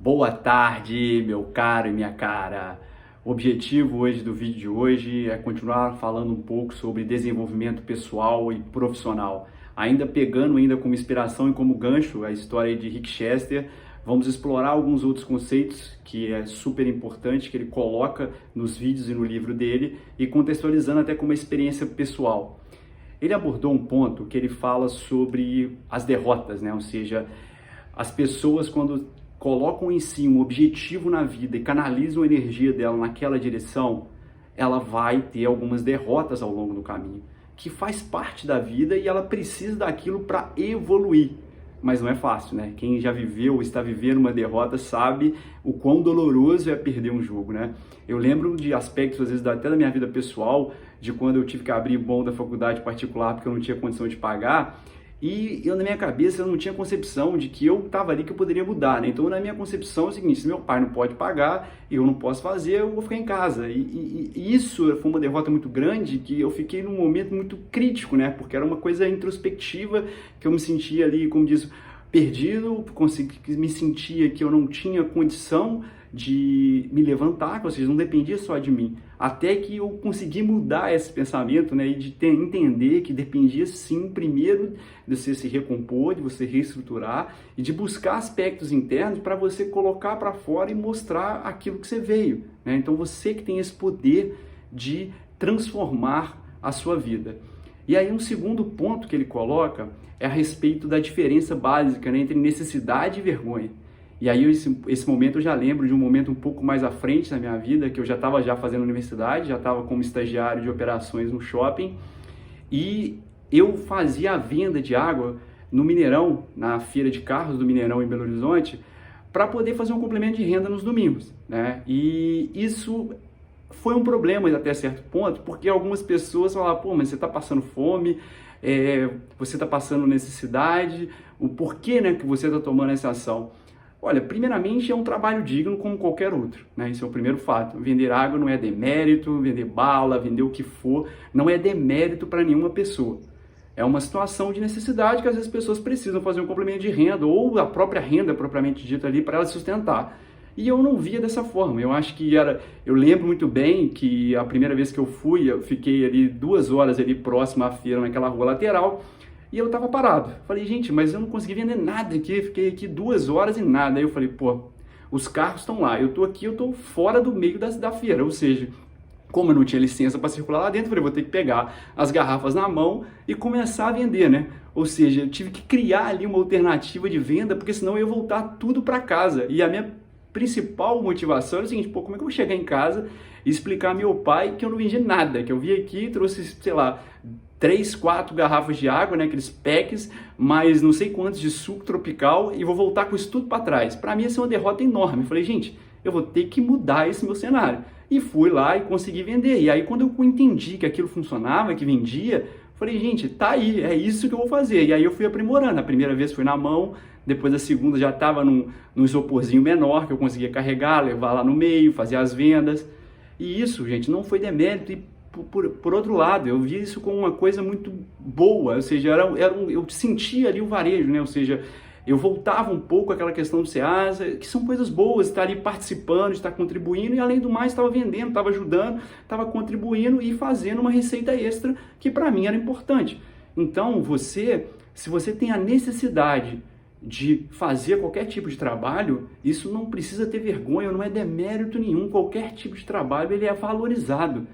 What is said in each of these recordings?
Boa tarde, meu caro e minha cara. O objetivo hoje do vídeo de hoje é continuar falando um pouco sobre desenvolvimento pessoal e profissional. Ainda pegando como inspiração e como gancho a história de Rick Chester, vamos explorar alguns outros conceitos que é super importante que ele coloca nos vídeos e no livro dele e contextualizando até como uma experiência pessoal. Ele abordou um ponto que ele fala sobre as derrotas, né? Ou seja, as pessoas quando colocam em si um objetivo na vida e canalizam a energia dela naquela direção, ela vai ter algumas derrotas ao longo do caminho, que faz parte da vida e ela precisa daquilo para evoluir. Mas não é fácil, né? Quem já viveu ou está vivendo uma derrota sabe o quão doloroso é perder um jogo, né? Eu lembro de aspectos, às vezes, até da minha vida pessoal, de quando eu tive que abrir mão da faculdade particular porque eu não tinha condição de pagar. E eu, na minha cabeça, eu não tinha concepção de que eu estava ali que eu poderia mudar, né? Então, na minha concepção é o seguinte, se meu pai não pode pagar, eu não posso fazer, eu vou ficar em casa. E isso foi uma derrota muito grande, que eu fiquei num momento muito crítico, né? Porque era uma coisa introspectiva, que eu me sentia ali, como diz, perdido, me sentia que eu não tinha condição de me levantar, ou seja, não dependia só de mim, até que eu consegui mudar esse pensamento, né, e de entender que dependia sim, primeiro, de você se recompor, de você reestruturar e de buscar aspectos internos para você colocar para fora e mostrar aquilo que você veio, né? Então você que tem esse poder de transformar a sua vida. E aí um segundo ponto que ele coloca é a respeito da diferença básica, né, entre necessidade e vergonha. E aí esse momento eu já lembro de um momento um pouco mais à frente na minha vida, que eu já estava fazendo universidade, já estava como estagiário de operações no shopping, e eu fazia a venda de água no Mineirão, na feira de carros do Mineirão em Belo Horizonte, para poder fazer um complemento de renda nos domingos, né? E isso foi um problema até certo ponto, porque algumas pessoas falavam, pô, mas você está passando fome, você está passando necessidade, o porquê, né, que você está tomando essa ação? Olha, primeiramente é um trabalho digno como qualquer outro, né? Esse é o primeiro fato. Vender água não é demérito, vender bala, vender o que for, não é demérito para nenhuma pessoa. É uma situação de necessidade que às vezes as pessoas precisam fazer um complemento de renda ou a própria renda propriamente dita ali para ela sustentar. E eu não via dessa forma. Eu acho que eu lembro muito bem que a primeira vez que eu fui, eu fiquei ali 2 horas ali próximo à feira naquela rua lateral. E eu tava parado. Falei, gente, mas eu não consegui vender nada aqui. Fiquei aqui 2 horas e nada. Aí eu falei, pô, os carros estão lá. Eu tô aqui, eu tô fora do meio da feira. Ou seja, como eu não tinha licença para circular lá dentro, eu falei, vou ter que pegar as garrafas na mão e começar a vender, né? Ou seja, eu tive que criar ali uma alternativa de venda, porque senão eu ia voltar tudo para casa. E a minha principal motivação era o seguinte, pô, como é que eu vou chegar em casa e explicar ao meu pai que eu não vendi nada, que eu vim aqui e trouxe, sei lá, 3, 4 garrafas de água, né, aqueles packs, mais não sei quantos de suco tropical e vou voltar com isso tudo para trás. Para mim, essa é uma derrota enorme. Eu falei, gente, eu vou ter que mudar esse meu cenário. E fui lá e consegui vender. E aí, quando eu entendi que aquilo funcionava, que vendia, falei, gente, tá aí, é isso que eu vou fazer. E aí eu fui aprimorando. A primeira vez foi na mão, depois a segunda já estava num isoporzinho menor, que eu conseguia carregar, levar lá no meio, fazer as vendas. E isso, gente, não foi demérito. E por outro lado, eu vi isso como uma coisa muito boa, ou seja, eu sentia ali o varejo, né? Ou seja, eu voltava um pouco àquela questão do Ceasa, que são coisas boas, estar ali participando, estar contribuindo, e além do mais, estava vendendo, estava ajudando, estava contribuindo e fazendo uma receita extra, que para mim era importante. Então, se você tem a necessidade de fazer qualquer tipo de trabalho, isso não precisa ter vergonha, não é demérito nenhum, qualquer tipo de trabalho ele é valorizado.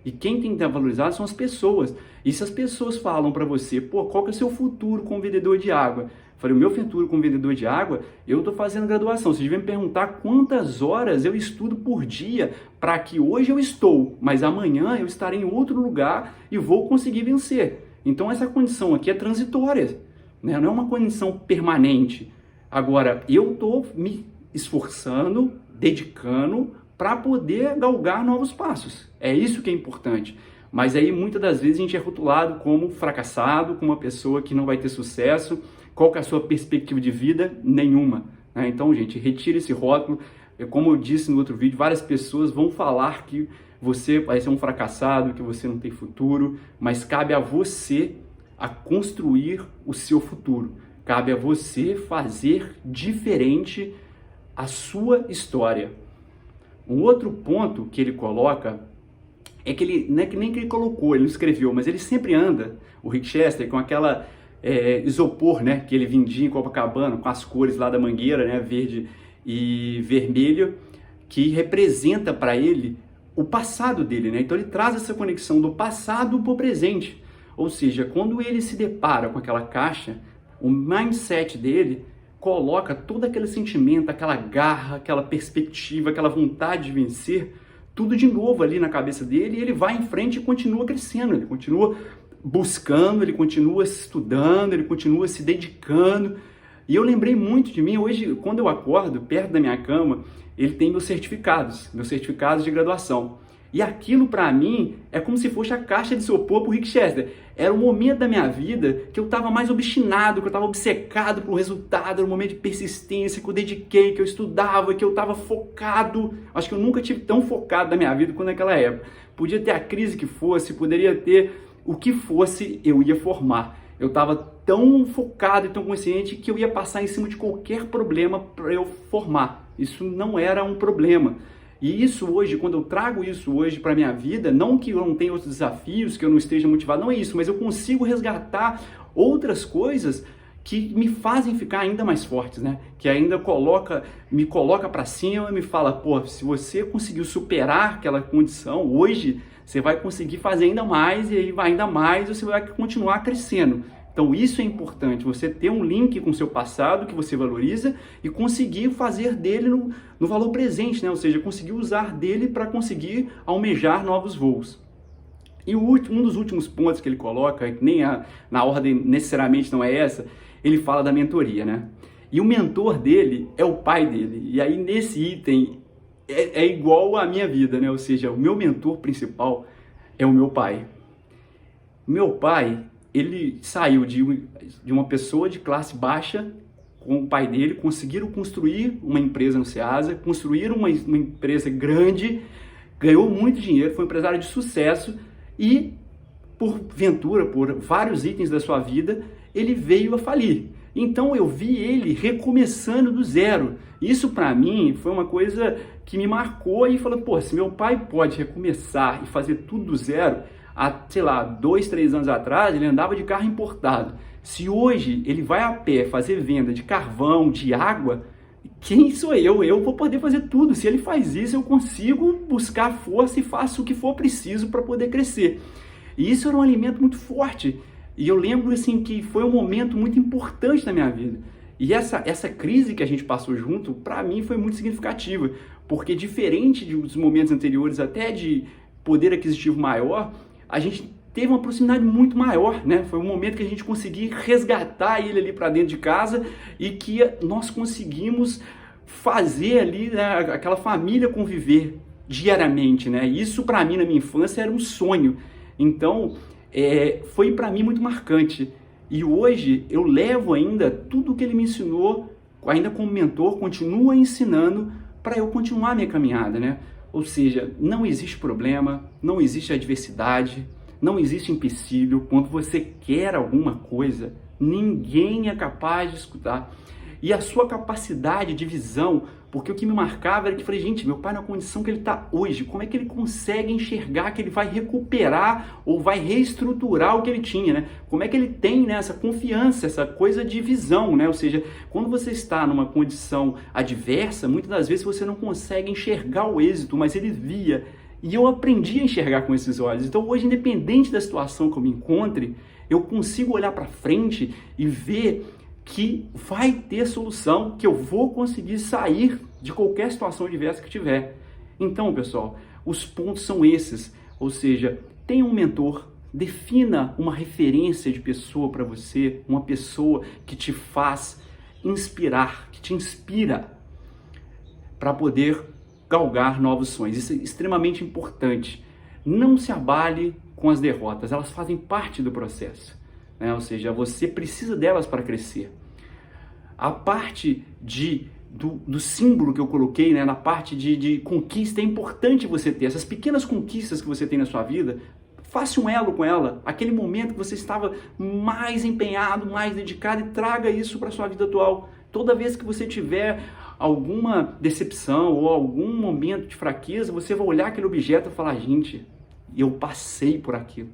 E quem tem que estar valorizado são as pessoas. E se as pessoas falam para você, pô, qual que é o seu futuro como vendedor de água? Eu falei, o meu futuro como vendedor de água, eu estou fazendo graduação. Você devia me perguntar quantas horas eu estudo por dia para que hoje eu estou, mas amanhã eu estarei em outro lugar e vou conseguir vencer. Então essa condição aqui é transitória, né? Não é uma condição permanente. Agora, eu estou me esforçando, dedicando para poder galgar novos passos. É isso que é importante. Mas aí, muitas das vezes, a gente é rotulado como fracassado, como uma pessoa que não vai ter sucesso. Qual que é a sua perspectiva de vida? Nenhuma, né? Então, gente, retire esse rótulo. Como eu disse no outro vídeo, várias pessoas vão falar que você vai ser um fracassado, que você não tem futuro, mas cabe a você a construir o seu futuro. Cabe a você fazer diferente a sua história. Um outro ponto que ele coloca é que ele, não é que nem que ele colocou, ele não escreveu, mas ele sempre anda, o Rick Chester, com aquela isopor, né, que ele vendia em Copacabana, com as cores lá da mangueira, né, verde e vermelho, que representa para ele o passado dele, né? Então ele traz essa conexão do passado para o presente. Ou seja, quando ele se depara com aquela caixa, o mindset dele coloca todo aquele sentimento, aquela garra, aquela perspectiva, aquela vontade de vencer, tudo de novo ali na cabeça dele, e ele vai em frente e continua crescendo, ele continua buscando, ele continua estudando, ele continua se dedicando. E eu lembrei muito de mim, hoje, quando eu acordo, perto da minha cama, ele tem meus certificados de graduação. E aquilo para mim é como se fosse a caixa de isopor pro Rick Chester. Era o momento da minha vida que eu estava mais obstinado, que eu estava obcecado pelo resultado, era um momento de persistência, que eu dediquei, que eu estudava, que eu estava focado. Acho que eu nunca tive tão focado na minha vida quanto naquela época. Podia ter a crise que fosse, poderia ter o que fosse, eu ia formar. Eu estava tão focado e tão consciente que eu ia passar em cima de qualquer problema para eu formar. Isso não era um problema. E isso hoje, quando eu trago isso hoje para a minha vida, não que eu não tenha outros desafios, que eu não esteja motivado, não é isso, mas eu consigo resgatar outras coisas que me fazem ficar ainda mais fortes, né? Que ainda me coloca para cima e me fala, pô, se você conseguiu superar aquela condição, hoje você vai conseguir fazer ainda mais, e aí vai ainda mais, você vai continuar crescendo. Então isso é importante, você ter um link com o seu passado que você valoriza e conseguir fazer dele no valor presente, né? Ou seja, conseguir usar dele para conseguir almejar novos voos. E um dos últimos pontos que ele coloca, que nem na ordem necessariamente não é essa, ele fala da mentoria, né? E o mentor dele é o pai dele. E aí nesse item é igual à minha vida, né? Ou seja, o meu mentor principal é o meu pai. Meu pai, ele saiu de uma pessoa de classe baixa com o pai dele, conseguiram construir uma empresa no Ceasa, construíram uma empresa grande, ganhou muito dinheiro, foi um empresário de sucesso e, por ventura, por vários itens da sua vida, ele veio a falir. Então eu vi ele recomeçando do zero. Isso para mim foi uma coisa que me marcou e falou, pô, se meu pai pode recomeçar e fazer tudo do zero, há, sei lá, 2, 3 anos atrás, ele andava de carro importado. Se hoje ele vai a pé fazer venda de carvão, de água, quem sou eu? Eu vou poder fazer tudo. Se ele faz isso, eu consigo buscar força e faço o que for preciso para poder crescer. E isso era um alimento muito forte. E eu lembro assim que foi um momento muito importante na minha vida. E essa crise que a gente passou junto, para mim foi muito significativa. Porque diferente dos momentos anteriores, até de poder aquisitivo maior, a gente teve uma proximidade muito maior, né? Foi um momento que a gente conseguiu resgatar ele ali para dentro de casa e que nós conseguimos fazer ali, né, aquela família conviver diariamente, né? Isso para mim na minha infância era um sonho. Então, foi para mim muito marcante. E hoje eu levo ainda tudo que ele me ensinou, ainda como mentor, continua ensinando para eu continuar a minha caminhada, né? Ou seja, não existe problema, não existe adversidade, não existe empecilho. Quando você quer alguma coisa, ninguém é capaz de escutar. E a sua capacidade de visão, porque o que me marcava era que eu falei, gente, meu pai na condição que ele está hoje, como é que ele consegue enxergar que ele vai recuperar ou vai reestruturar o que ele tinha, né? Como é que ele tem, né, essa confiança, essa coisa de visão, né? Ou seja, quando você está numa condição adversa, muitas das vezes você não consegue enxergar o êxito, mas ele via. E eu aprendi a enxergar com esses olhos. Então hoje, independente da situação que eu me encontre, eu consigo olhar para frente e ver que vai ter solução, que eu vou conseguir sair de qualquer situação adversa que tiver. Então, pessoal, os pontos são esses. Ou seja, tenha um mentor, defina uma referência de pessoa para você, uma pessoa que te faz inspirar, que te inspira para poder galgar novos sonhos. Isso é extremamente importante. Não se abale com as derrotas, elas fazem parte do processo, né? Ou seja, você precisa delas para crescer. A parte do símbolo que eu coloquei, né, na parte de conquista, é importante você ter essas pequenas conquistas que você tem na sua vida. Faça um elo com ela, aquele momento que você estava mais empenhado, mais dedicado, e traga isso para a sua vida atual. Toda vez que você tiver alguma decepção ou algum momento de fraqueza, você vai olhar aquele objeto e falar, gente, eu passei por aquilo,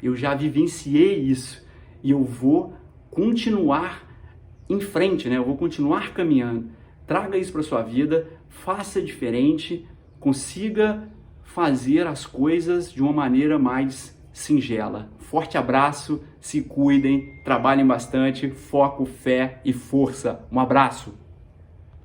eu já vivenciei isso e eu vou continuar em frente, né? Eu vou continuar caminhando. Traga isso para sua vida, faça diferente, consiga fazer as coisas de uma maneira mais singela. Forte abraço, se cuidem, trabalhem bastante, foco, fé e força. Um abraço!